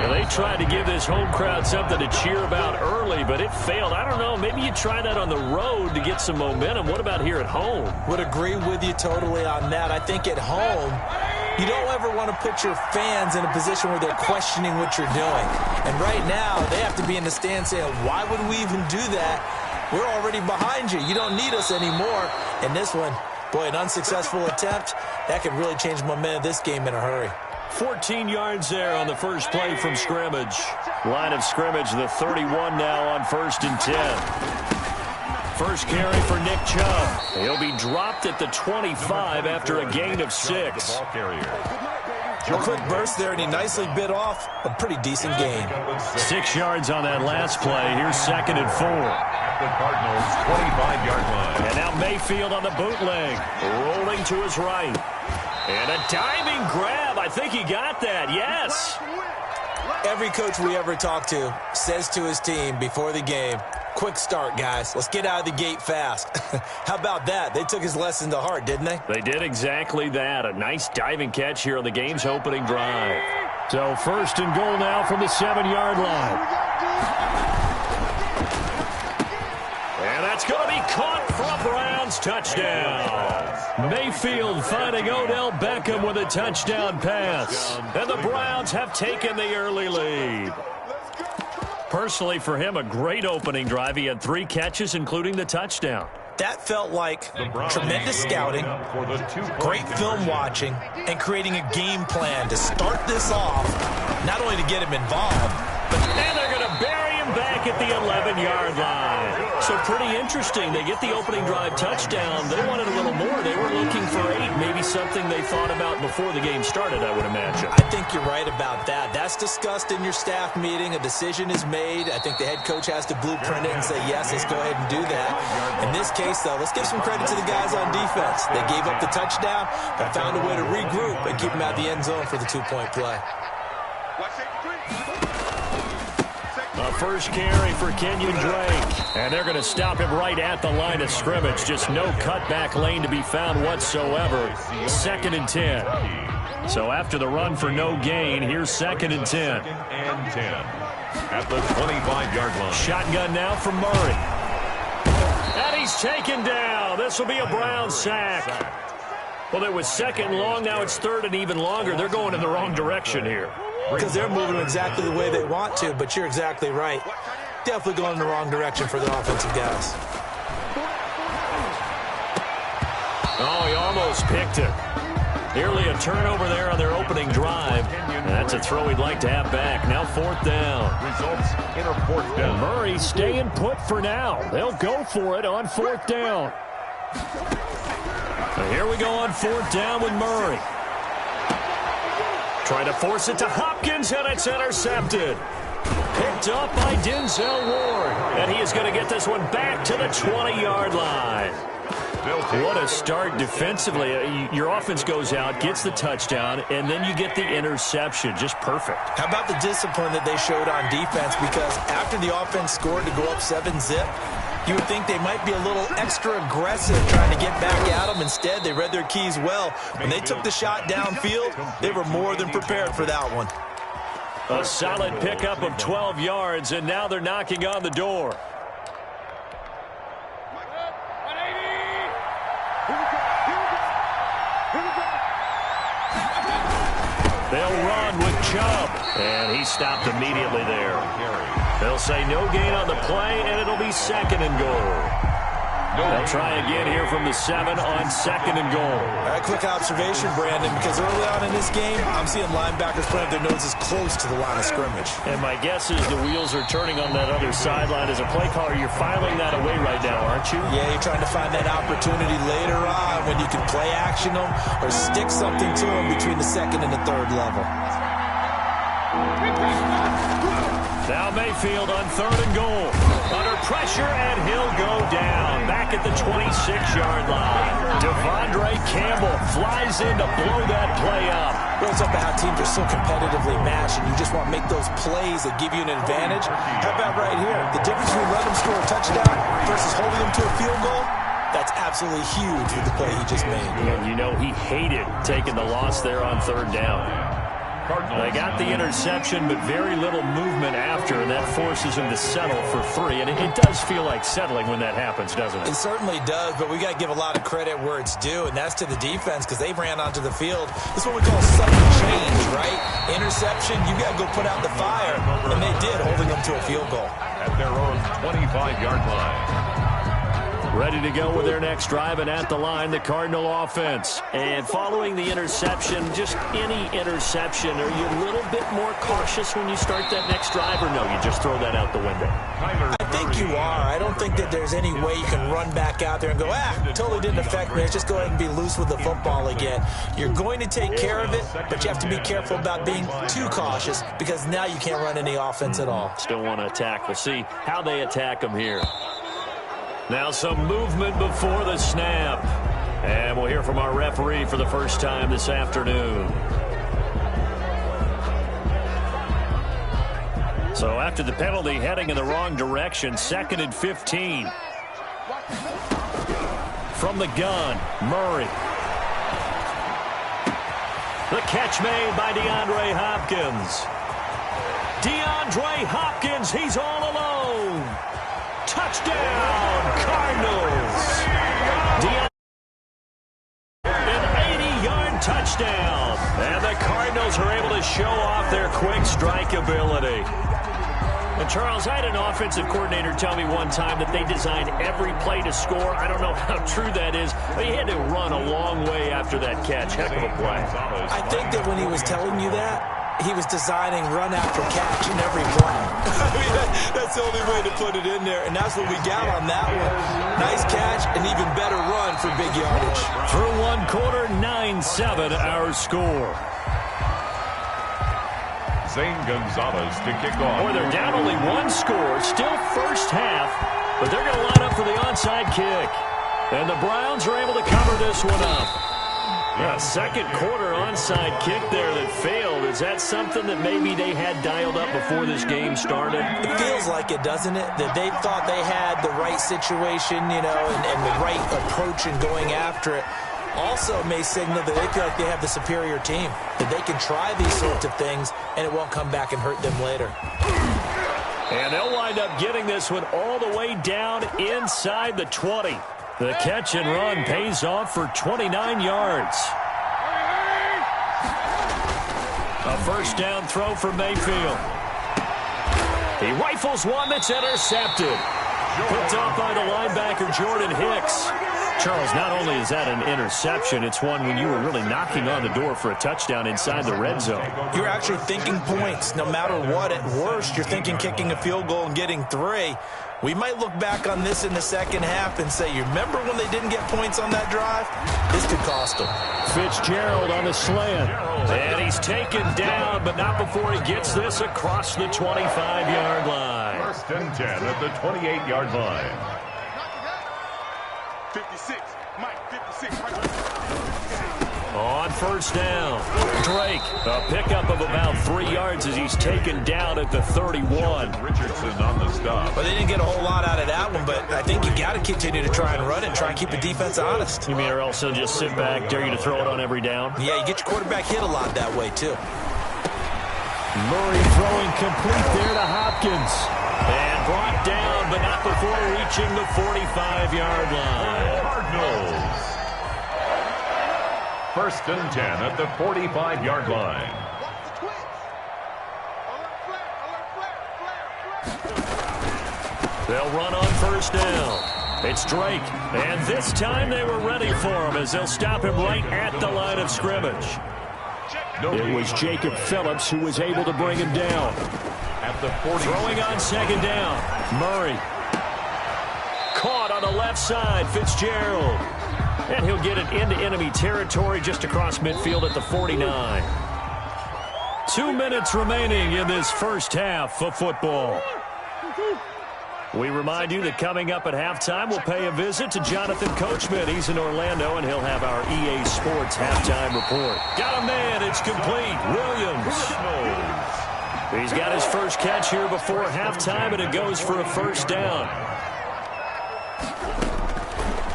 Well, they tried to give this home crowd something to cheer about early, but it failed. I don't know. Maybe you try that on the road to get some momentum. What about here at home? Would agree with you totally on that. I think at home, you don't ever want to put your fans in a position where they're questioning what you're doing. And right now, they have to be in the stand saying, why would we even do that? We're already behind you. You don't need us anymore. And this one, boy, an unsuccessful attempt, that could really change the momentum of this game in a hurry. 14 yards there on the first play from scrimmage. Line of scrimmage, the 31 now on 1st and 10. First carry for Nick Chubb. He'll be dropped at the 25 after a gain of 6. A quick burst there, and he nicely bit off a pretty decent gain. 6 yards on that last play. Here's 2nd and 4. At the Cardinals' 25-yard line. And now Mayfield on the bootleg, rolling to his right. And a diving grab. I think he got that. Yes. Every coach we ever talk to says to his team before the game, quick start, guys. Let's get out of the gate fast. How about that? They took his lesson to heart, didn't they? They did exactly that. A nice diving catch here on the game's opening drive. So 1st and goal now from the 7-yard line. And that's going to be caught for a Browns touchdown. Mayfield finding Odell Beckham with a touchdown pass. And the Browns have taken the early lead. Personally, for him, a great opening drive. He had 3 catches, including the touchdown. That felt like tremendous scouting, great film watching, and creating a game plan to start this off, not only to get him involved, but and they're going to bury him back at the 11-yard line. So pretty interesting. They get the opening drive touchdown. They wanted a little more. They were looking for 8, maybe something they thought about before the game started, I would imagine. I think you're right about that. That's discussed in your staff meeting. A decision is made. I think the head coach has to blueprint it and say, yes, let's go ahead and do that. In this case, though, let's give some credit to the guys on defense. They gave up the touchdown, but found a way to regroup and keep them out of the end zone for the 2-point play. A first carry for Kenyon Drake. And they're going to stop him right at the line of scrimmage. Just no cutback lane to be found whatsoever. 2nd and 10. So after the run for no gain, here's 2nd and 10. And 10. At the 25-yard line. Shotgun now from Murray. And he's taken down. This will be a Brown sack. Well, it was 2nd and long. Now it's 3rd and even longer. They're going in the wrong direction here. Because they're moving exactly the way they want to, but you're exactly right. Definitely going in the wrong direction for the offensive guys. Oh, he almost picked it. Nearly a turnover there on their opening drive. That's a throw he'd like to have back. Now 4th down. Results in a 4th down. And Murray staying put for now. They'll go for it on 4th down. So here we go on 4th down with Murray. Trying to force it to Hopkins, and it's intercepted. Picked up by Denzel Ward. And he is going to get this one back to the 20-yard line. What a start defensively. Your offense goes out, gets the touchdown, and then you get the interception. Just perfect. How about the discipline that they showed on defense? Because after the offense scored to go up 7-zip, you would think they might be a little extra aggressive trying to get back at them. Instead, they read their keys well. When they took the shot downfield, they were more than prepared for that one. A solid pickup of 12 yards, and now they're knocking on the door. They'll run with Chubb, and he stopped immediately there. They'll say no gain on the play, and it'll be 2nd and goal. They'll try again here from the 7 on 2nd and goal. All right, quick observation, Brandon, because early on in this game, I'm seeing linebackers putting their noses close to the line of scrimmage. And my guess is the wheels are turning on that other sideline. As a play caller, you're filing that away right now, aren't you? Yeah, you're trying to find that opportunity later on when you can play action them or stick something to them between the 2nd and the 3rd level. Now Mayfield on 3rd and goal. Under pressure, and he'll go down. Back at the 26-yard line. Devondre Campbell flies in to blow that play up. Well, it's up to how teams are so competitively matched, and you just want to make those plays that give you an advantage. How about right here? The difference between letting them score a touchdown versus holding them to a field goal, that's absolutely huge with the play he just made. And you know he hated taking the loss there on 3rd down. They got the interception, but very little movement after, and that forces him to settle for 3. And it does feel like settling when that happens, doesn't it? It certainly does, but we got to give a lot of credit where it's due, and that's to the defense because they ran onto the field. This is what we call sudden change, right? Interception, you got to go put out the fire, and they did, holding them to a field goal. At their own 25-yard line. Ready to go with their next drive, and at the line, the Cardinal offense. And following the interception, just any interception, are you a little bit more cautious when you start that next drive, or no, you just throw that out the window? I think you are. I don't think that there's any way you can run back out there and go, totally didn't affect me. Let's just go ahead and be loose with the football again. You're going to take care of it, but you have to be careful about being too cautious because now you can't run any offense at all. Still want to attack. We'll see how they attack them here. Now some movement before the snap. And we'll hear from our referee for the first time this afternoon. So after the penalty, heading in the wrong direction, 2nd and 15. From the gun, Murray. The catch made by DeAndre Hopkins. DeAndre Hopkins, he's all alone. Touchdown, Cardinals. An 80-yard touchdown. And the Cardinals are able to show off their quick strike ability. And Charles, I had an offensive coordinator tell me one time that they designed every play to score. I don't know how true that is, but he had to run a long way after that catch. Heck of a play. I think that when he was telling you that, he was designing run after catch in every play. I mean, that's the only way to put it in there, and that's what we got on that one. Nice catch, an even better run for big yardage. Through one quarter, 9-7 our score. Zane Gonzalez to kick off. Boy, they're down only one score, still first half, but they're going to line up for the onside kick. And the Browns are able to cover this one up. A second quarter onside kick there that failed. Is that something that maybe they had dialed up before this game started? It feels like it, doesn't it? That they thought they had the right situation, you know, and the right approach in going after it. Also may signal that they feel like they have the superior team, that they can try these sorts of things, and it won't come back and hurt them later. And they'll wind up getting this one all the way down inside the 20. The catch and run pays off for 29 yards. A first down throw for Mayfield. He rifles one that's intercepted. Picked off by the linebacker, Jordan Hicks. Charles, not only is that an interception, it's one when you were really knocking on the door for a touchdown inside the red zone. You're actually thinking points. No matter what, at worst, you're thinking kicking a field goal and getting 3. We might look back on this in the second half and say, you remember when they didn't get points on that drive? This could cost them. Fitzgerald on the slant. And he's taken down, but not before he gets this across the 25-yard line. First and 10 at the 28-yard line. 56, Mike, 56. On first down, Drake, a pickup of about 3 yards as he's taken down at the 31. Richardson on the stop. Well, they didn't get a whole lot out of that one, but I think you got to continue to try and run it and try and keep the defense honest. You mean or else they'll just sit back, dare you to throw it on every down? Yeah, you get your quarterback hit a lot that way, too. Murray throwing complete there to Hopkins. And brought down, but not before reaching the 45-yard line. Cardinals. First and 10 at the 45-yard line. They'll run on first down. It's Drake, and this time they were ready for him as they'll stop him right at the line of scrimmage. It was Jacob Phillips who was able to bring him down. At the 40. Throwing on second down, Murray. Caught on the left side, Fitzgerald. And he'll get it into enemy territory just across midfield at the 49. 2 minutes remaining in this first half of football. We remind you that coming up at halftime, we'll pay a visit to Jonathan Coachman. He's in Orlando, and he'll have our EA Sports halftime report. Got a man. It's complete. Williams. He's got his first catch here before halftime, and it goes for a first down.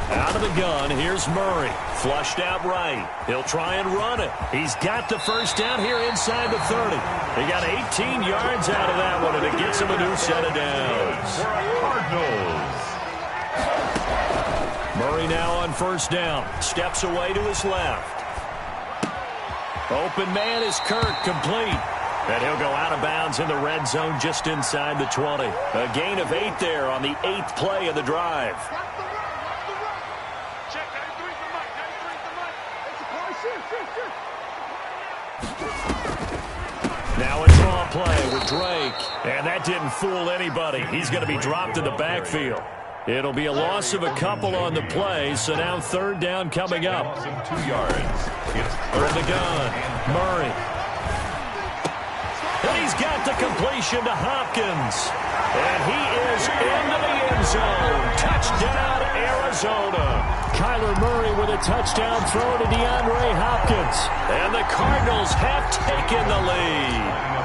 Out of the gun, here's Murray. Flushed out right. He'll try and run it. He's got the first down here inside the 30. He got 18 yards out of that one, and it gets him a new set of downs. Cardinals. Murray now on first down. Steps away to his left. Open man is Kirk, complete. And he'll go out of bounds in the red zone just inside the 20. A gain of 8 there on the 8th play of the drive. Now a draw play with Drake. And that didn't fool anybody. He's going to be dropped in the backfield. It'll be a loss of a couple on the play, so now third down coming up. 2 yards. It's from the gun, Murray. And he's got the completion to Hopkins. And he is into the end zone. Touchdown, Arizona. Kyler Murray with a touchdown throw to DeAndre Hopkins. And the Cardinals have taken the lead.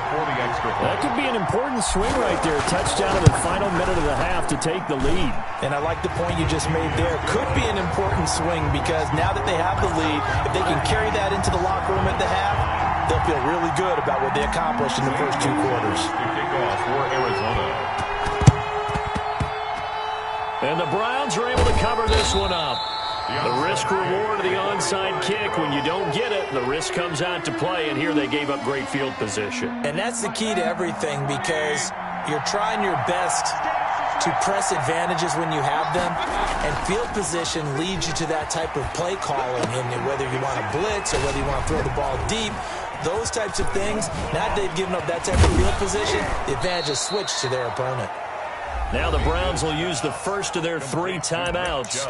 That could be an important swing right there. Touchdown in the final minute of the half to take the lead. And I like the point you just made there. Could be an important swing because now that they have the lead, if they can carry that into the locker room at the half, they'll feel really good about what they accomplished in the first 2 quarters. Kickoff for Arizona. And the Browns are able to cover this one up. The risk-reward of the onside kick, when you don't get it, the risk comes out to play, and here they gave up great field position. And that's the key to everything because you're trying your best to press advantages when you have them, and field position leads you to that type of play calling, and whether you want to blitz or whether you want to throw the ball deep, those types of things, now that they've given up that type of field position, the advantage is switched to their opponent. Now the Browns will use the first of their 3 timeouts,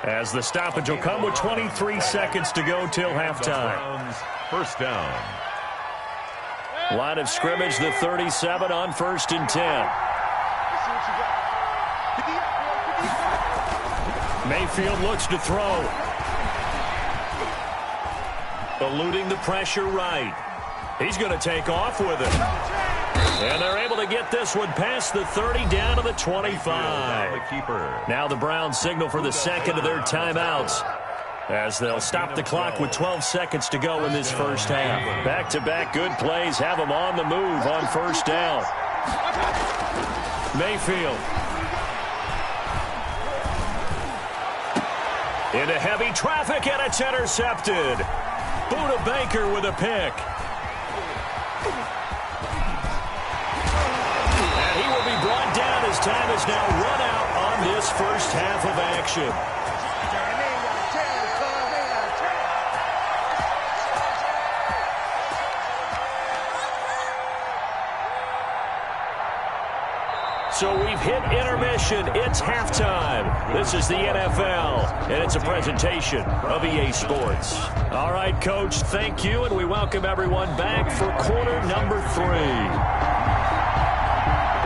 as the stoppage will come with 23 seconds to go till halftime. First down. Line of scrimmage, the 37 on 1st and 10. Mayfield looks to throw. Eluding the pressure right. He's going to take off with it. And they're able to get this one past the 30 down to the 25. Now the Browns signal for the second of their timeouts, as they'll stop the clock with 12 seconds to go in this first half. Back-to-back good plays have them on the move on first down. Mayfield. Into heavy traffic, and it's intercepted. Buda Baker with a pick. And he will be brought down as time is now run out on this first half of action. So we've hit intermission. It's halftime. This is the NFL, and it's a presentation of EA Sports. All right, Coach, thank you, and we welcome everyone back for quarter number 3.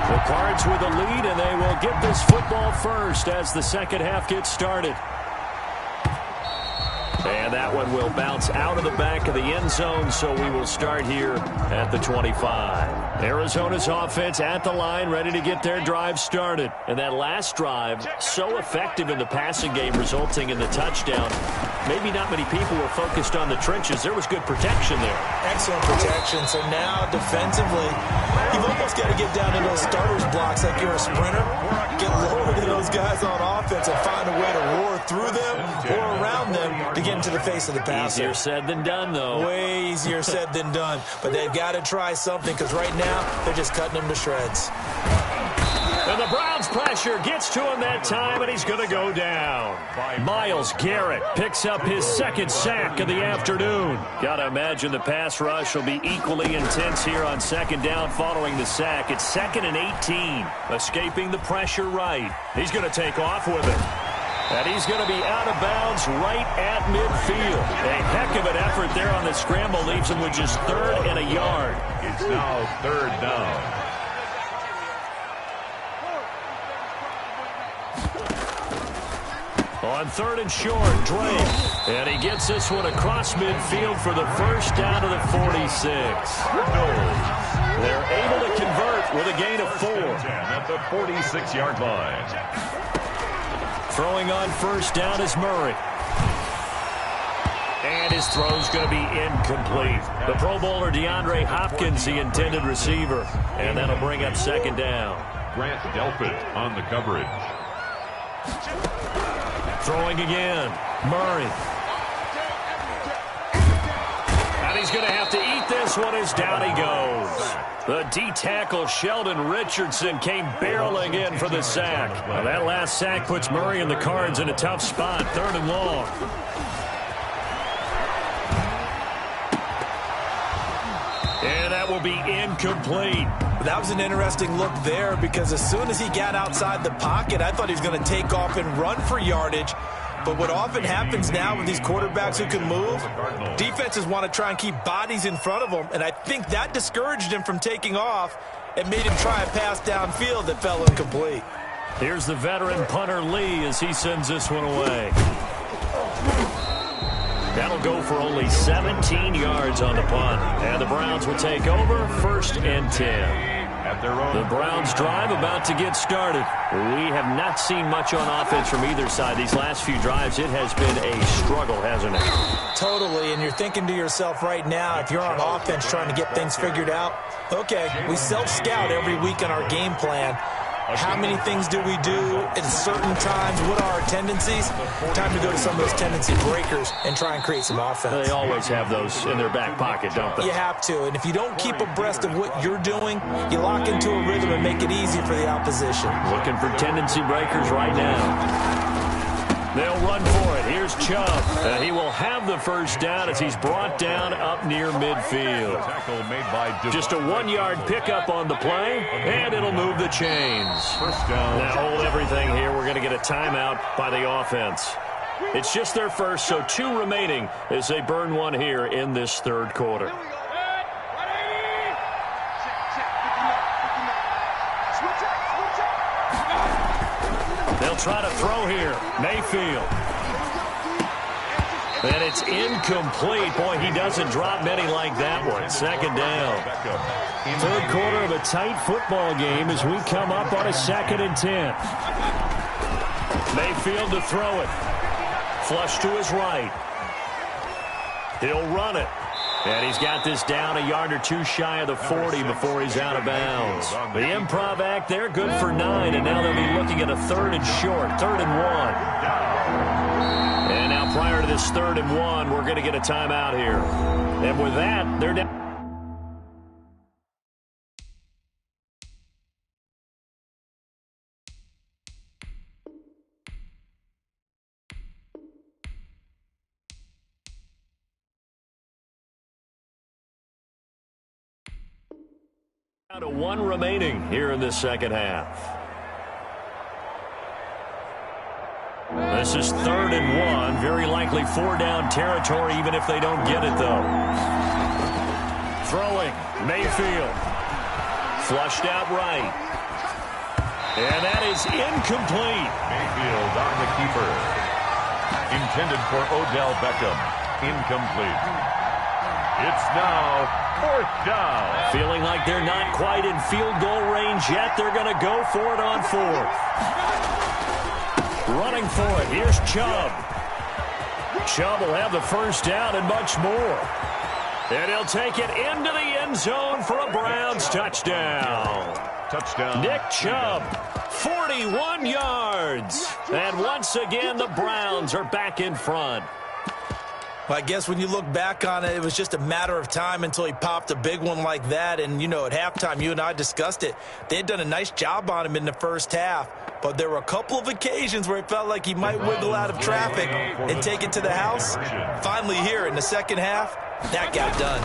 The Cards with a lead, and they will get this football first as the second half gets started. And that one will bounce out of the back of the end zone, so we will start here at the 25. Arizona's offense at the line, ready to get their drive started. And that last drive, so effective in the passing game, resulting in the touchdown. Maybe not many people were focused on the trenches. There was good protection there. Excellent protection. So now, defensively, you've almost got to get down to those starters blocks like you're a sprinter. Get lower to those guys on offense and find a way to roar through them or around them to get into the face of the passer. Easier said than done, though. Way easier said than done. But they've got to try something because right now they're just cutting them to shreds. And the Browns pressure, gets to him that time, and he's going to go down. Myles Garrett picks up his second sack of the afternoon. Got to imagine the pass rush will be equally intense here on second down following the sack. It's 2nd and 18. Escaping the pressure right. He's going to take off with it. And he's going to be out of bounds right at midfield. A heck of an effort there on the scramble. Leaves him with just 3rd and a yard. It's now 3rd down. On 3rd and short, Drake. And he gets this one across midfield for the first down to the 46. They're able to convert with a gain of 4. At the 46-yard line. Throwing on first down is Murray. And his throw's going to be incomplete. The Pro Bowler DeAndre Hopkins, the intended receiver. And that'll bring up 2nd down. Grant Delpit on the coverage. Throwing again. Murray. And he's going to have to eat this one as down he goes. The D-tackle Sheldon Richardson came barreling in for the sack. Now that last sack puts Murray and the Cards in a tough spot. 3rd and long. And that will be incomplete. That was an interesting look there because as soon as he got outside the pocket, I thought he was going to take off and run for yardage. But what often happens now with these quarterbacks who can move, defenses want to try and keep bodies in front of them, and I think that discouraged him from taking off and made him try a pass downfield that fell incomplete. Here's the veteran punter Lee as he sends this one away. That'll go for only 17 yards on the punt, and the Browns will take over 1st and 10. The Browns drive about to get started. We have not seen much on offense from either side. These last few drives, it has been a struggle, hasn't it? Totally, and you're thinking to yourself right now, if you're on offense trying to get things figured out, okay, we self-scout every week on our game plan. How many things do we do at certain times? What are our tendencies? Time to go to some of those tendency breakers and try and create some offense. They always have those in their back pocket, don't they? You have to, and if you don't keep abreast of what you're doing, you lock into a rhythm and make it easy for the opposition. Looking for tendency breakers right now. They'll run for it. Here's Chubb. He will have the first down as he's brought down up near midfield. Just a 1-yard pickup on the play, and it'll move the chains. First down. Now hold everything here. We're going to get a timeout by the offense. It's just their first, so 2 remaining as they burn one here in this 3rd quarter. They'll try to throw here. Mayfield. And it's incomplete. Boy, he doesn't drop many like that one. 2nd down. 3rd quarter of a tight football game as we come up on a 2nd and 10. Mayfield to throw it. Flush to his right. He'll run it. And he's got this down a yard or 2 shy of the 40 before he's out of bounds. The improv act there, good for 9, and now they'll be looking at a 3rd and short, 3rd and 1. And now prior to this 3rd and 1, we're going to get a timeout here. And with that, they're down. Down to 1 remaining here in this 2nd half. This is 3rd and 1. Very likely 4-down territory even if they don't get it, though. Throwing. Mayfield. Flushed out right. And that is incomplete. Mayfield on the keeper. Intended for Odell Beckham. Incomplete. It's now 4th down. Feeling like they're not quite in field goal range yet. They're going to go for it on 4th. Running for it. Here's Chubb. Chubb will have the first down and much more. And he'll take it into the end zone for a Browns touchdown. Touchdown. Nick Chubb, 41 yards. And once again, the Browns are back in front. Well, I guess when you look back on it, it was just a matter of time until he popped a big one like that. And, you know, at halftime, you and I discussed it. They had done a nice job on him in the first half. But there were a couple of occasions where it felt like he might wiggle out of traffic and take it to the house. Finally here in the second half, that got done.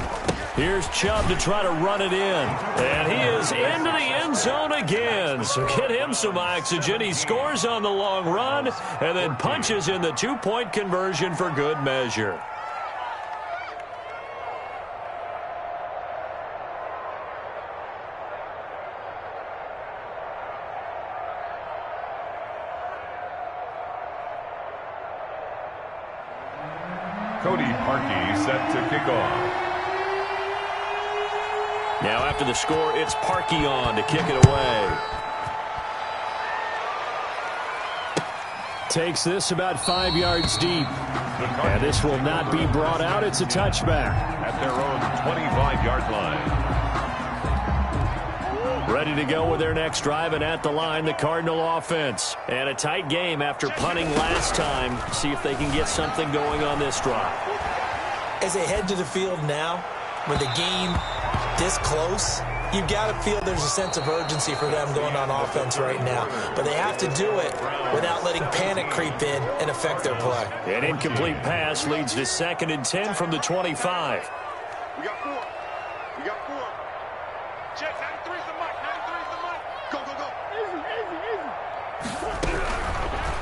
Here's Chubb to try to run it in. And he is into the end zone again. So get him some oxygen. He scores on the long run and then punches in the two-point conversion for good measure. Cody Parkey set to kick off. Now after the score, it's Parkey on to kick it away. Takes this about 5 yards deep. And this will not be brought out. It's a touchback. At their own 25-yard line. Ready to go with their next drive, and at the line, the Cardinal offense. And a tight game after punting last time. See if they can get something going on this drive. As they head to the field now, with the game this close, you've got to feel there's a sense of urgency for them going on offense right now. But they have to do it without letting panic creep in and affect their play. An incomplete pass leads to 2nd and 10 from the 25. We got 4. We got 4. Check, 93's the mic. 93's the mic. Go, go, go.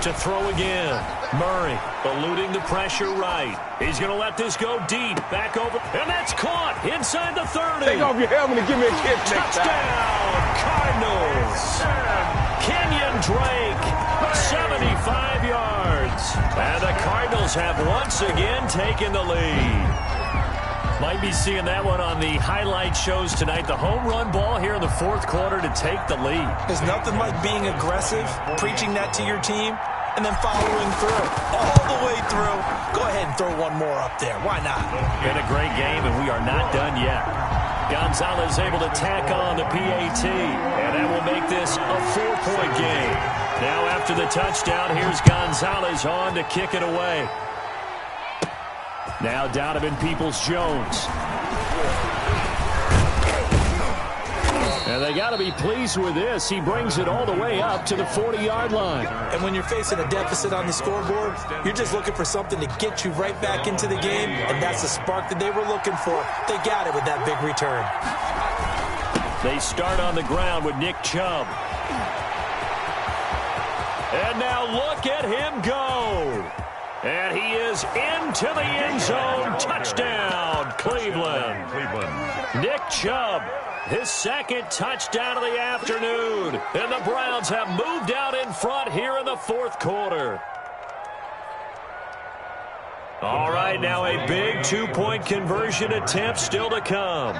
To throw again. Murray eluding the pressure right. He's going to let this go deep. Back over. And that's caught inside the 30. Take off your helmet and give me a kick next time. Touchdown, Cardinals. Kenyon Drake, 75 yards. And the Cardinals have once again taken the lead. Might be seeing that one on the highlight shows tonight. The home run ball here in the fourth quarter to take the lead. There's nothing like being aggressive, preaching that to your team, and then following through, all the way through. Go ahead and throw one more up there. Why not? Been a great game, and we are not done yet. Gonzalez able to tack on the PAT, and that will make this a 4-point game. Now after the touchdown, here's Gonzalez on to kick it away. Now Donovan Peoples-Jones. And they got to be pleased with this. He brings it all the way up to the 40-yard line. And when you're facing a deficit on the scoreboard, you're just looking for something to get you right back into the game, and that's the spark that they were looking for. They got it with that big return. They start on the ground with Nick Chubb. And now look at him go. And he is into the end zone. Touchdown, Cleveland. Nick Chubb, his 2nd touchdown of the afternoon. And the Browns have moved out in front here in the fourth quarter. All right, now a big 2-point conversion attempt still to come.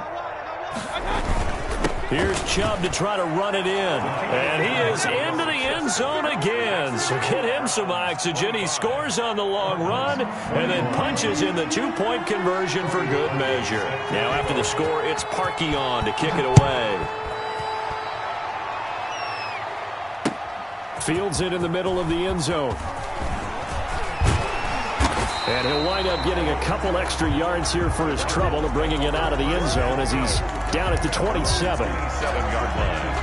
Here's Chubb to try to run it in. And he is into the end zone again. So get him some oxygen. He scores on the long run and then punches in the 2-point conversion for good measure. Now after the score, it's Parkey on to kick it away. Fields it in the middle of the end zone. And he'll wind up getting a couple extra yards here for his trouble to bringing it out of the end zone as he's down at the 27. 27-yard line.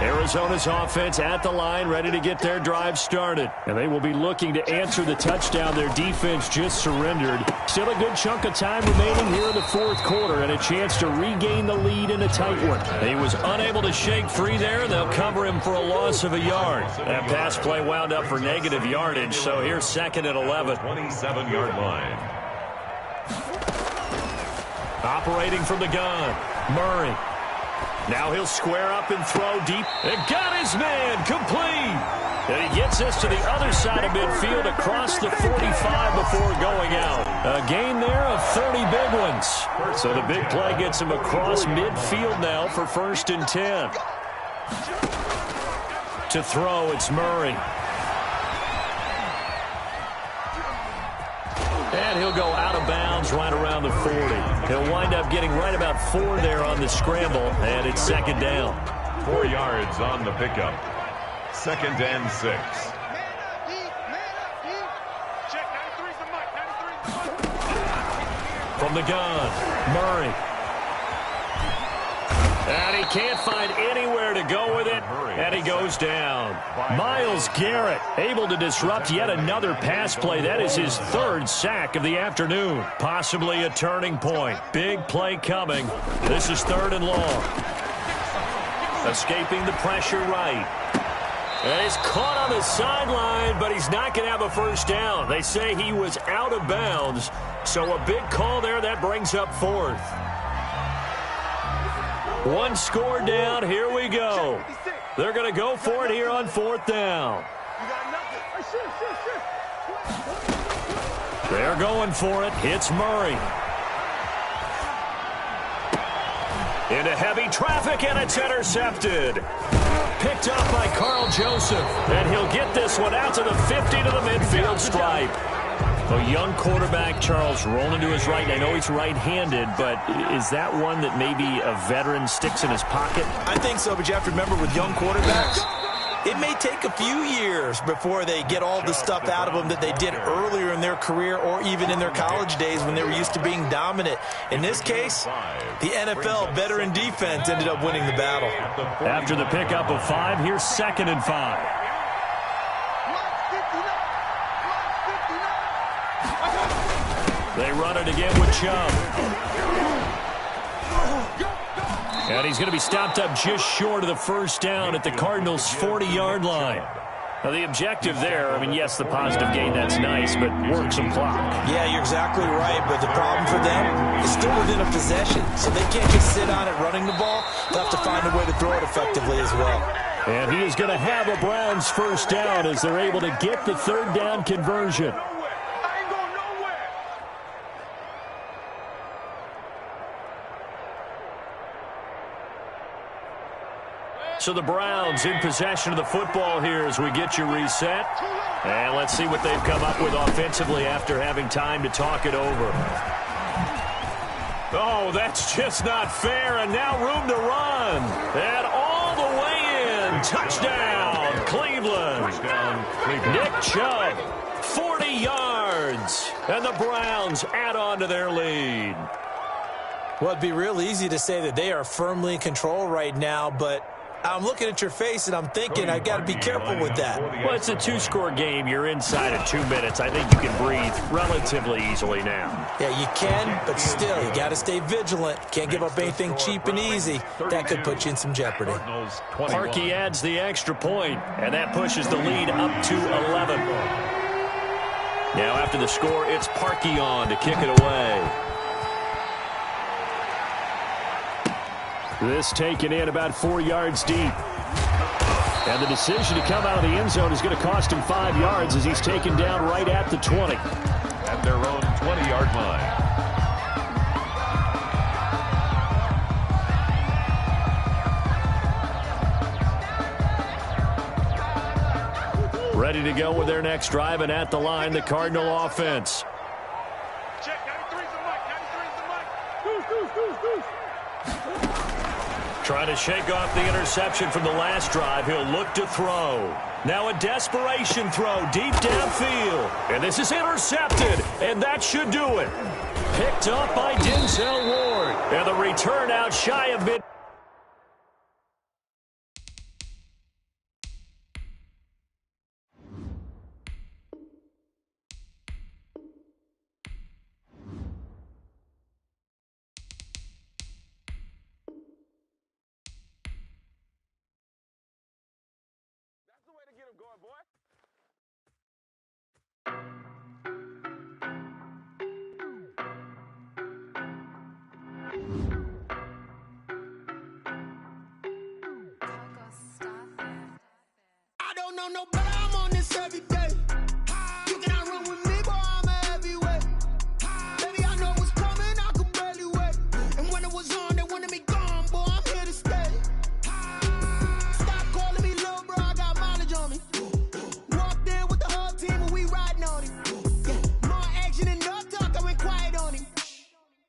Arizona's offense at the line, ready to get their drive started. And they will be looking to answer the touchdown their defense just surrendered. Still a good chunk of time remaining here in the fourth quarter and a chance to regain the lead in a tight one. He was unable to shake free there, and they'll cover him for a loss of a yard. That pass play wound up for negative yardage, so here's 2nd and 11. 27-yard line. Operating from the gun, Murray. Now he'll square up and throw deep. And got his man complete. And he gets us to the other side of midfield across the 45 before going out. A gain there of 30 big ones. So the big play gets him across midfield now for 1st and 10. To throw, it's Murray. And he'll go out of bounds right around the 40. He'll wind up getting right about 4 there on the scramble, and it's 2nd down. 4 yards on the pickup. 2nd and 6. From the gun, Murray. And he can't find anywhere to go with it, and he goes down. Myles Garrett able to disrupt yet another pass play. That is his third sack of the afternoon. Possibly a turning point. Big play coming. This is 3rd and long. Escaping the pressure right. And he's caught on the sideline, but he's not going to have a first down. They say he was out of bounds, so a big call there. That brings up 4th. One score down. Here we go. They're going to go for it here on 4th down. They're going for it. Hits Murray. Into heavy traffic, and it's intercepted. Picked up by Carl Joseph. And he'll get this one out to the 50 to the midfield stripe. A young quarterback, Charles, rolling to his right. I know he's right-handed, but is that one that maybe a veteran sticks in his pocket? I think so, but you have to remember with young quarterbacks, it may take a few years before they get all the stuff out of them that they did earlier in their career or even in their college days when they were used to being dominant. In this case, the NFL veteran defense ended up winning the battle. After the pickup of 5, here's 2nd and 5. They run it again with Chubb. And he's going to be stopped up just short of the first down at the Cardinals' 40-yard line. Now, the objective there, I mean, yes, the positive gain, that's nice, but work some clock. Yeah, you're exactly right, but the problem for them is still within a possession, so they can't just sit on it running the ball. They'll have to find a way to throw it effectively as well. And he is going to have a Browns first down as they're able to get the 3rd down conversion. So the Browns in possession of the football here as we get you reset. And let's see what they've come up with offensively after having time to talk it over. Oh, that's just not fair. And now room to run. And all the way in. Touchdown, Cleveland. Nick Chubb, 40 yards. And the Browns add on to their lead. Well, it'd be real easy to say that they are firmly in control right now, but I'm looking at your face, and I'm thinking I got to be careful with that. Well, it's a 2-score game. You're inside of 2 minutes. I think you can breathe relatively easily now. Yeah, you can, but still, you got to stay vigilant. Can't give up anything cheap and easy. That could put you in some jeopardy. Parkey adds the extra point, and that pushes the lead up to 11. Now, after the score, it's Parkey on to kick it away. This taken in about 4 yards deep. And the decision to come out of the end zone is going to cost him 5 yards as he's taken down right at the 20. At their own 20-yard line. Ready to go with their next drive, and at the line, the Cardinal offense. Check, 93's the mic, 93's the mic. Goose. Trying to shake off the interception from the last drive. He'll look to throw. Now a desperation throw deep downfield. And this is intercepted. And that should do it. Picked up by Denzel Ward. And the return out shy of mid. I don't know no better, I'm on this every day. You cannot run with me, boy, I'm a heavyweight. Baby, I know what's coming, I could barely wait. And when it was on, they wanted me gone, boy, I'm here to stay. Stop calling me little bro, I got mileage on me. Walked in with the whole team and we riding on him. Yeah, more action and no talk, I went quiet on him.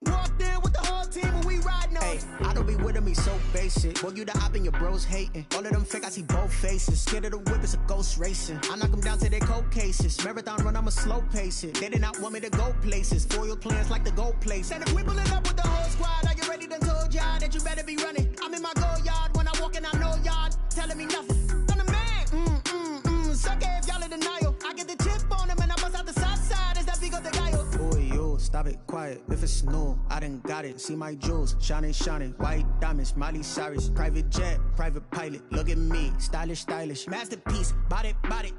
Walked in with the whole team and we riding on him. I don't be with him, he's so basic. Boy, you the op and your bros hating. All of them fake, I see both faces. Scared of the whip, it's a ghost racing. I knock them down to their cold cases. Marathon run, I'ma slow pace it. They did not want me to go places. Foil plans like the gold place. And if we pulling up with the whole squad, are you ready to told y'all that you better be running? I'm in my go yard when I walk in, I know y'all telling me nothing. I'm the man, suck it if y'all in denial. I get the chip on them and I bust out the south side. Is that big of the guy? Boy, yo, stop it, quiet. If it's new, I done got it. See my jewels, shining, shining. White diamonds, Miley Cyrus. Private jet, private pilot. Look at me, stylish, stylish. Masterpiece, body,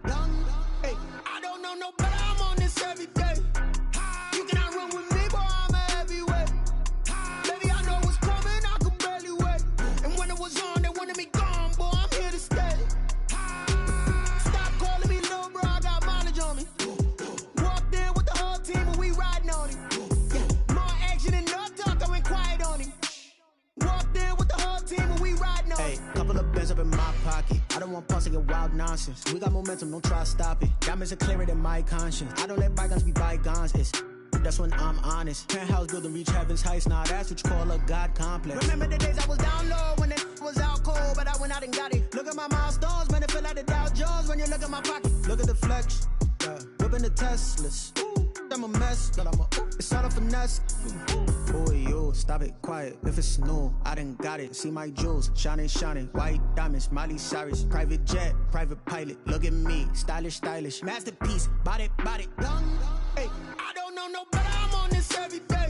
young. Hey, I don't know no better. I'm on this every day. You cannot run with me, boy. I'm a heavyweight. Baby, I know what's coming. I could barely wait. And when it was on, they wanted me gone, boy. I'm here to stay. Stop calling me little bro. I got mileage on me. Walked in with the whole team and we riding on it. Yeah, more action and no talk. I went quiet on him. Walked in with the whole team and we riding on it. Hey, couple of bands up in my pocket. I don't want pulse to get wild nonsense. We got momentum, don't try to stop it. Diamonds are clearer than my conscience. I don't let bygones be bygones. That's when I'm honest. Penthouse building reach heaven's heights. Now that's what you call a God complex. Remember the days I was down low when it was out cold, but I went out and got it. Look at my milestones, man, it feel like the Dow Jones when you look at my pocket. Look at the flex, whipping the Teslas. I'm a mess, but I'm a it's all a finesse. Boy, yo, stop it, quiet. If it's new, I done got it. See my jewels, shining, shining. White diamonds, Miley Cyrus. Private jet, private pilot. Look at me, stylish, stylish. Masterpiece, body, young. Hey, I don't know no better. I'm on this every day.